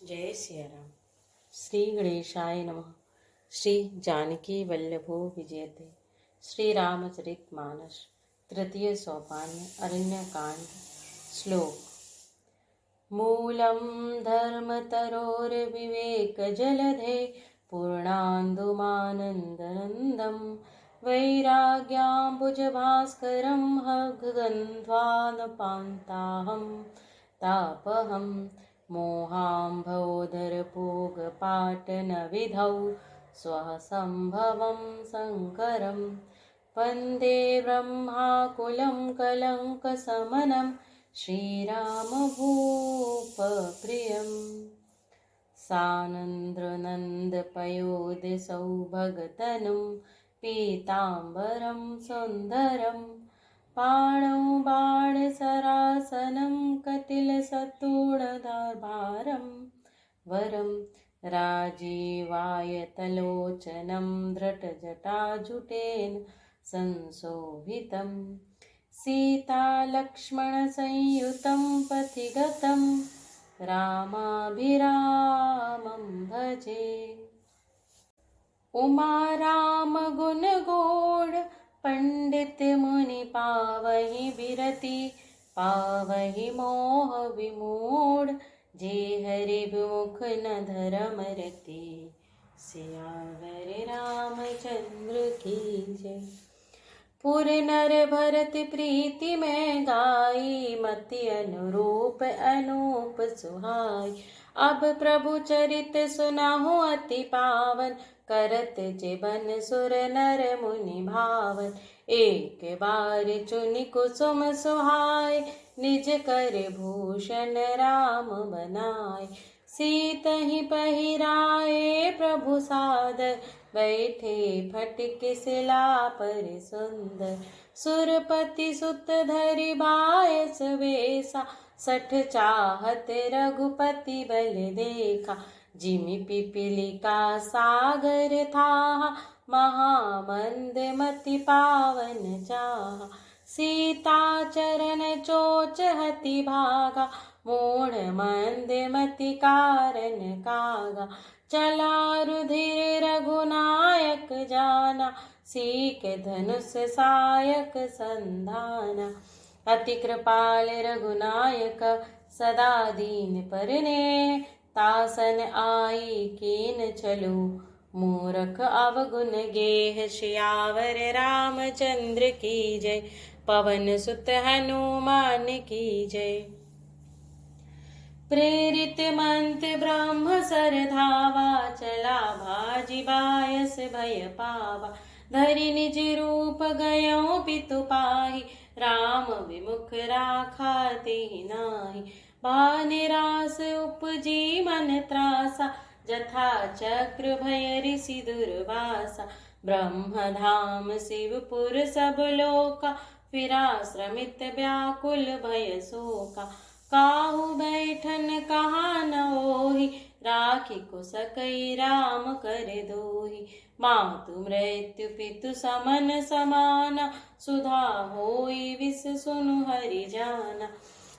जय सिया राम। श्री गणेशाय नमः। श्री जानकी वल्लभो विजयते। श्री रामचरित मानस तृतीय सोपान अरण्यकांड। श्लोक। मूलं धर्मतरोर्विवेकजलधे पूर्णान्दुमानन्दनन्दं वैराग्याम्बुजभास्करं हगन्ध्वानपान्ताहं तापहं मोहाम्भोदरपूगपाटनविधौ स्वसम्भवं शङ्करं वन्दे ब्रह्माकुलं कलङ्कशमनं श्रीरामभूपप्रियं। सानन्द्रनन्दपयोधिसौभगतनुं पीताम्बरं सुन्दरं पाणौ बाणसरासनं कटिलसत्तूणधारभारं वरं राजीवायतलोचनं धृतजटाजुटेन संशोभितं सीतालक्ष्मणसंयुतं पथिगतं रामाभिरामं भजे। उमा राम गुण गौड़ पंडित मुनि पावहि बिरति पावहि मोह विमूढ़ जे हरि विमुख न धरम रति सियावर रामचंद्र की जय। पुर नर भरत प्रीति में गाई मति अनुरूप अनूप सुहाई। अब प्रभु चरित सुनाहु अति पावन करत जीवन सुर नर मुनि भावन। एक बार चुनि कुसुम सुहाय निज कर भूषण राम बनाय। सीत ही पहिराए प्रभु सादर बैठे फटिक शिला पर सुंदर। सुरपति सुत धरि बायस वेसा सठ चाहत रघुपति बल देखा। जिमि पिपीलिका सागर था महामंद मति पावन चाहा। सीता चरण चोच हति भागा मूढ़ मंद मति कारण कागा। चला रुधिर रघुनायक जाना सीक धनुष सायक संधाना। अति कृपाल रघुनायक सदा दीन परने तासन आई कीन चलो मूरख अवगुण गेह। श्यावर रामचंद्र की जय। पवन सुत हनुमान की जय। प्रेरित मंत्र ब्रह्म सर धावा चला भाजी बायस भय पावा। धरि निज रूप गयो पितु पाहि राम विमुख राखा तेहि नाहि। भानिरास उपजी मन त्रासा जथा चक्र भय ऋषि दुर्वासा। ब्रह्म धाम शिवपुर सब लोका फिरा श्रमित व्याकुल भय शोका। काहू बैठन कहा न ओहि राखी को सकई राम कर दोहि। मातु मृत्यु पितु समन समाना सुधा होई विष सुनु हरि जाना।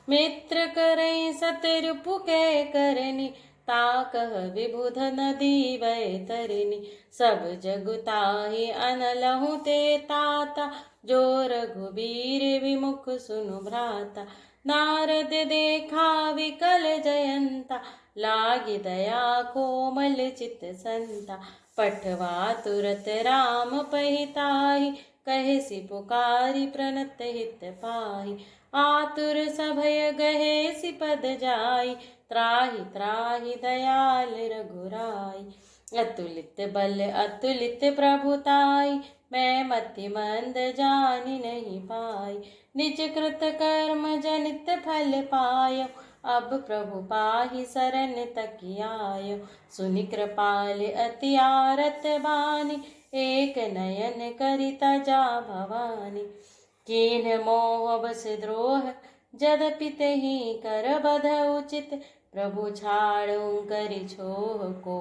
मित्र करई सतरूप के करनी ताकह विबुध नदी वैतरणी। सब जगुताहि अनलहु ते ताता जो रघुबीर विमुख सुनु भ्राता। नारद देखा विकल जयंता लागी दया कोमल चित संता। पठवा तुरत राम पहिताहि कहे सि पुकारी प्रणत हित पाहि। आतुर सभय गहे सि पद जाई त्राहि त्राहि दयाल रघुराई। अतुलित बल अतुलित प्रभुताई मैं मति मंद जानि नहीं पाई। निज कृत कर्म जनित फल पायो अब प्रभु पाहि शरण तकियायो। सुनि कृपाल अति आरत बानी एक नयन करिता जा भवानी। कीन्ह मोह बस द्रोह जदपि तेहि कर बध उचित। प्रभु छाड़ू करि छोह को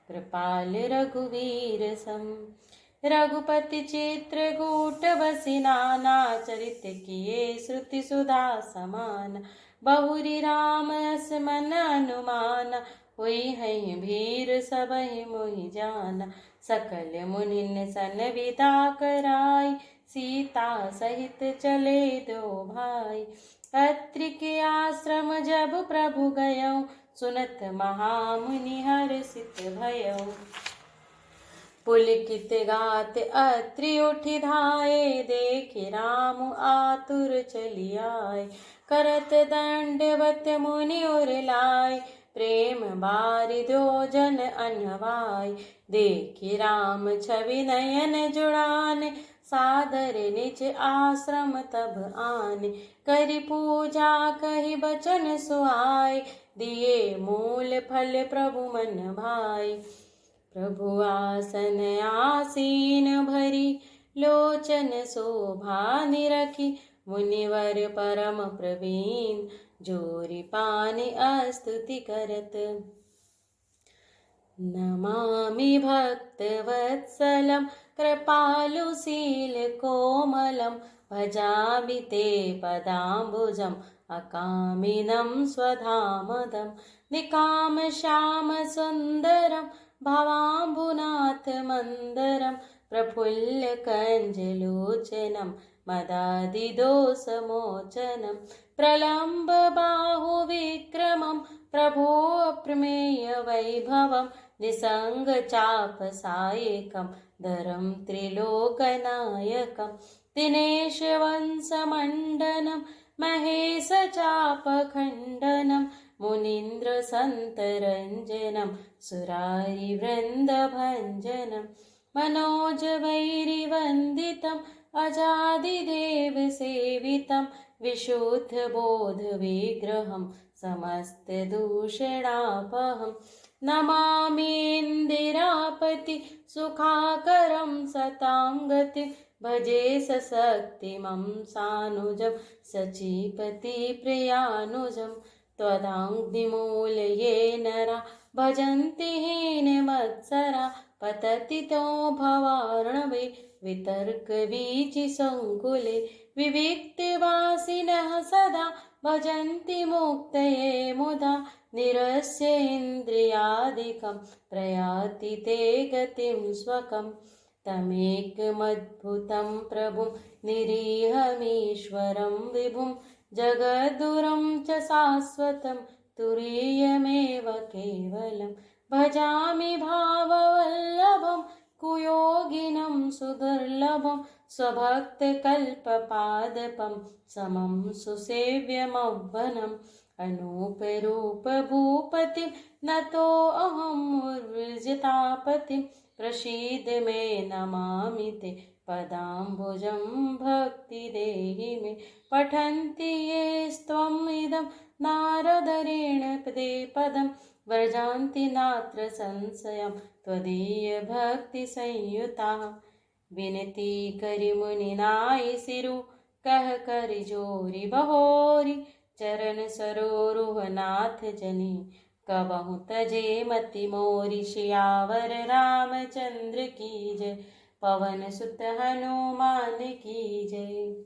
कृपाल रघुवीर सम। रघुपति चित्रकूट बसी नाना चरित किए श्रुति सुधा समान। बहुरी राम अस मन अनुमान हुई है भीर सबहि मोहि जाना। सकल मुनिन सन विदा कराई, सीता सहित चले दो भाई। अत्रि के आश्रम जब प्रभु गयौ, सुनत महामुनि हर्षित भयौ। पुलकित गात अत्रि उठि धाये, देखि राम आतुर चली आए। करत दंडवत मुनि उर लाए, प्रेम बारि दो जन अनवाय। देखि राम छवि नयन जुड़ान, सादर निज आश्रम तब आने। करि पूजा कहि बचन सुहाए, दिए मूल फल प्रभु मन भाए। प्रभु आसन आसीन भरी, लोचन शोभा निरखी। मुनिवर परम प्रवीण, जोरि पानि स्तुति करत। नमामि भक्तवत्सलं, कृपालुशील कोमलं। भजामि ते पदाम्बुजम्, अकामिनं स्वधामदम्। निकामश्याम सुन्दरं, भवाम्बुनाथ मन्दरं। प्रफुल्लकञ्जलोचनं, मदादिदोषमोचनं। प्रलम्ब बाहुविक्रमं, प्रभो अप्रमेय वैभवं। निसङ्ग चापसायकं, धरं त्रिलोकनायकं। दिनेश वंशमण्डनं, महेश चापखण्डनं। मुनीन्द्र सन्तरञ्जनं, सुरारिवृन्दभञ्जनं। मनोज वैरिवन्दितं, अजादिदेव सेवितं। विशुद्धबोधविग्रहं, समस्तदूषणापहं। नमामि इन्दिरापति, सुखाकरं सतां गतिं। भजे सशक्तिमं सानुजं, सचीपति प्रियानुजं। त्वदाङ्घ्रिमूलये नरा, भजन्ति हीनमत्सरा। पतति तो भवार्णवे, वितर्कवीचिसङ्कुले। विविक्तवासिनः सदा, भजन्ति मुक्तये मुदा। निरस्य इन्द्रियादिकं, प्रयाति ते गतिं स्वकम्। तमेकमद्भुतं प्रभुं, निरीहमीश्वरं विभुं। जगद्गुरुं च शाश्वतं, तुरीयमेव केवलं। भजामि भाववल्लभं, कुयोगिनं सुदुर्लभं। स्वभक्तकल्पपादपं, समं सुसेव्यमव्वनम्। अनूपरूपभूपतिं, नतोऽहं उर्वजितापतिं। प्रसीद मे नमामि ते पदाम्बुजं, भक्ति देहि मे। पठन्ति ये त्वमिदं, नारदरेण पदे पदं। व्रजन्ति नात्र संशयं, त्वदीयभक्तिसंयुताः। विनती करि मुनिनाय सिरु, कह करि जोरि बहोरि। चरण सरोरुह नाथ जनी, कबहु तजे मति मोरि। सियावर रामचंद्र की जय, पवन सुत हनुमान की जय।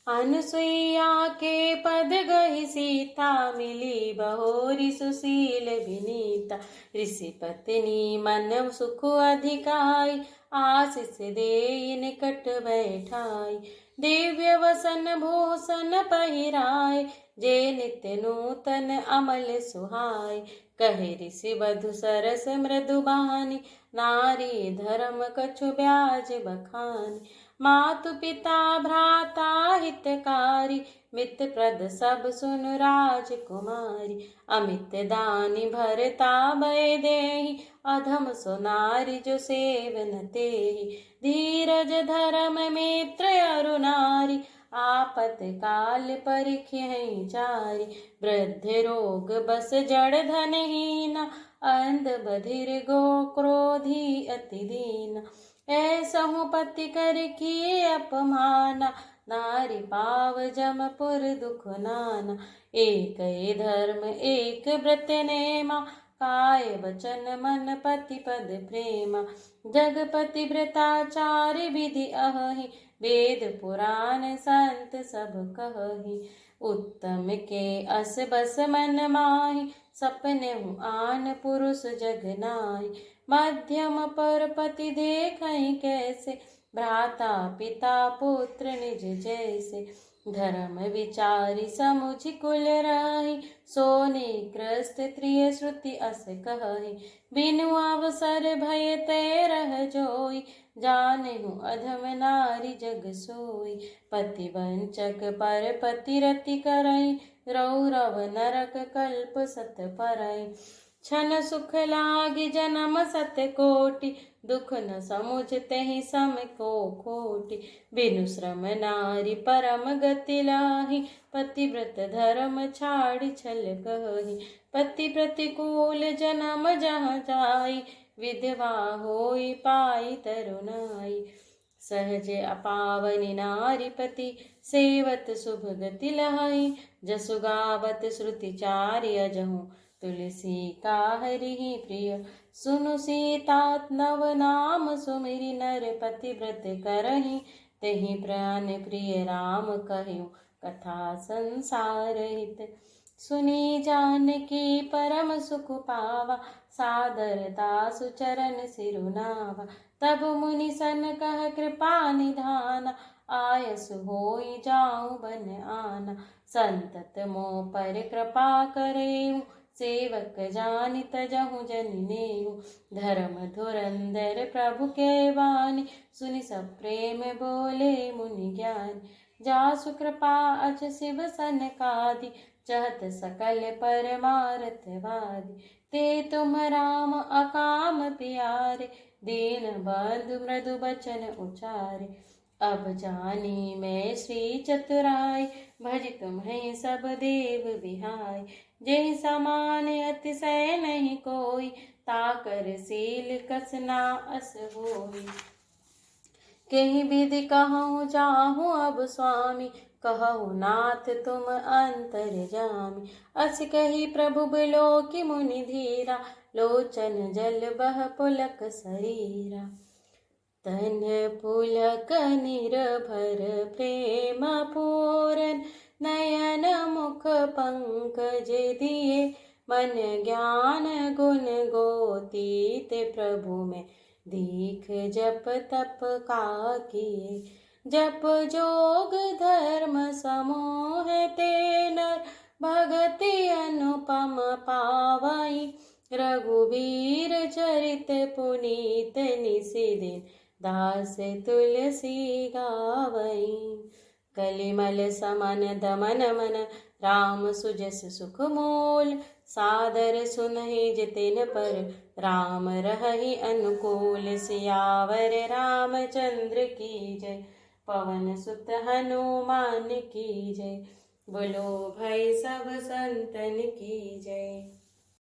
अनुसुईया के पद गहि सीता, मिली बहोरि सुशील विनीता। ऋषि पत्नी मन सुख अधिकाई, आशीष देई निकट बैठाई। दिव्य वसन भूषण पहिराय, जे नित्य नूतन अमल सुहाय। कहे ऋषि वधु सरस मृदु बानी, नारी धर्म कछु ब्याज बखानी। मातु पिता भ्राता हितकारी, मित्र प्रद सब सुन राजकुमारी। अमित दानी भरता भय देहि, अधम सो नारी जो सेवन तेहि। धीरज धर्म मित्र अरु नारी, आपत काल परिख्यहि चारि। वृद्ध रोग बस जड़ धनहीना, अंध बधिर गो क्रोधी अति दीना। ऐसहु पति कर किए अपमाना, नारी पाव जमपुर दुख नाना। एक धर्म एक व्रत नेमा, काय वचन मन पति पद प्रेमा। जगपति व्रताचार्य विधि अहि, वेद पुराण संत सब कहहि। उत्तम के अस बस मन माहि, सपने हूँ आन पुरुष जग नाहि। मध्यम पर पति देखहि कैसे, भ्राता पिता पुत्र निज जैसे। धर्म विचारी समुझ कुल राहि, सोने क्रस्त त्रिय श्रुति अस कहहि। बिनु अवसर भय ते रह जोई, जानेहु अधम नारी जग सोई। पति वंचक पर पति रति करई, रौरव नरक कल्प सत परई। क्षण सुख लागी जन्म सत कोटि, दुख न समुझते ही सम को खोटि। बिनु श्रम नारी परम गति लाही, पतिव्रत धर्म छाड़ी छल कहि। पति प्रतिकूल जन्म जहाँ जाई, विधवा होई पाई तरुणाई। सहज अपावनि नारी पति, सेवत शुभ गति लहाई। जसु गावत श्रुति चारि अजहु, तुलसी का हरिहि प्रिय। सुनु सीता नव नाम सुमिरि, नर पतिव्रत करहि। तेहि प्राण प्रिय राम कहियो, कथा संसार हित। सुनी जानकी परम सुख पावा, सादरता सुचरण सिरुनावा। तब मुनि सन कह कृपा निधाना, आयस होई जाऊं बन आना। संतत मोह पर कृपा करेऊ, सेवक जानि तजहु जनि नेऊ। धर्म धुरंधर प्रभु के वाणी, सुनि सब प्रेम बोले मुनि ज्ञानी। जासु कृपा अज शिव सनकादि, चहत सकल परमारथ वादी। ते तुम राम अकाम प्यारे, दीन बंधु मृदु बचन उचारे। अब जानी मैं श्री चतुराई, भज तुम्हें सब देव बिहाई। जेहि समान अतिशय नहीं कोई, ताकर शील कसना अस होई। कहीं विधि कहूँ जाहूँ अब स्वामी, कहु नाथ तुम अंतर्जामी। अस कही प्रभु बिलोकि मुनि धीरा, लोचन जल बह पुलक शरीरा। तन पुलक निर्भर प्रेम पूरन, नयन मुख पंकज दिए। मन ज्ञान गुण गोतीत, प्रभु में दीख जप तप का किए। जप जोग धर्म समूह ते नर, भगति अनुपम पावई। रघुवीर चरित पुनीत, निशिदिन दास तुलसी गावई। कलिमल समन दमन मन, राम सुजस सुख मोल। सादर सुनहि जितिन पर, राम रहहि अनुकूल। सियावर रामचंद्र की जय, पवन सुत हनुमान की जय। बोलो भाई सब संतन की जय।